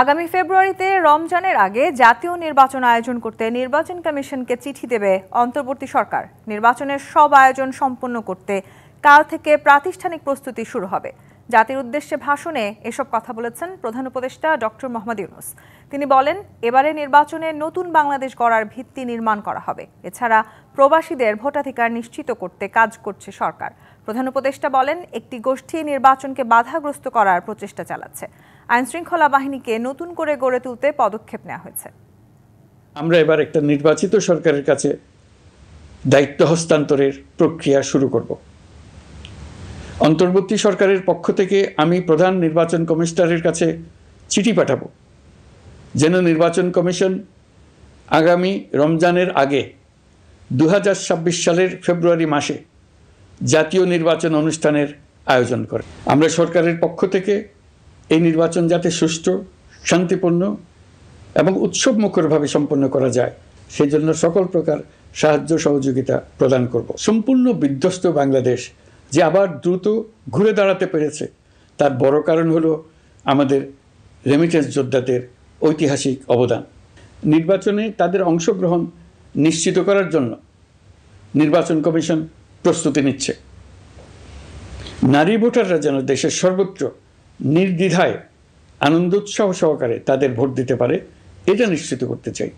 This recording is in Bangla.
আগামী ফেব্রুয়ারিতে রমজানের আগে জাতীয় নির্বাচন আয়োজন করতে নির্বাচন কমিশনকে চিঠি দেবে অন্তর্বর্তী সরকার। নির্বাচনের সব আয়োজন সম্পন্ন করতে কাল থেকে প্রাতিষ্ঠানিক প্রস্তুতি শুরু হবে। জাতির উদ্দেশ্যে ভাষণে এসব কথা বলেছেন প্রধান উপদেষ্টা ডক্টর মোহাম্মদ ইউনূস। তিনি বলেন, এবারে নির্বাচনে নতুন বাংলাদেশ গড়ার ভিত্তি নির্মাণ করা হবে। এছাড়া প্রবাসীদের ভোটাধিকার নিশ্চিত করতে কাজ করছে সরকার। প্রধান উপদেষ্টা বলেন, একটি গোষ্ঠী নির্বাচনকে বাধাগ্রস্ত করার প্রচেষ্টা চালাচ্ছে। আইনশৃঙ্খলা বাহিনীকে নতুন করে গড়ে তুলতে পদক্ষেপ নেওয়া হয়েছে। আমরা এবার একটা নির্বাচিত সরকারের কাছে দায়িত্ব হস্তান্তরের প্রক্রিয়া শুরু করব। অন্তর্বর্তী সরকারের পক্ষ থেকে আমি প্রধান নির্বাচন কমিশনারের কাছে চিঠি পাঠাবো, যেন নির্বাচন কমিশন আগামী রমজানের আগে 2026 সালের ফেব্রুয়ারি মাসে জাতীয় নির্বাচন অনুষ্ঠানের আয়োজন করে। আমরা সরকারের পক্ষ থেকে এই নির্বাচন যাতে সুষ্ঠু, শান্তিপূর্ণ এবং উৎসবমুখরভাবে সম্পন্ন করা যায়, সেই জন্য সকল প্রকার সাহায্য সহযোগিতা প্রদান করব। সম্পূর্ণ বিধ্বস্ত বাংলাদেশ যে আবার দ্রুত ঘুরে দাঁড়াতে পেরেছে, তার বড় কারণ হলো আমাদের রেমিটেন্স যোদ্ধাদের ঐতিহাসিক অবদান। নির্বাচনে তাদের অংশগ্রহণ নিশ্চিত করার জন্য নির্বাচন কমিশন প্রস্তুতি নিচ্ছে। নারী ভোটাররা যেন দেশের সর্বত্র নির্দ্বিধায় আনন্দোৎসাহ সহকারে তাদের ভোট দিতে পারে, এটা নিশ্চিত করতে চাই।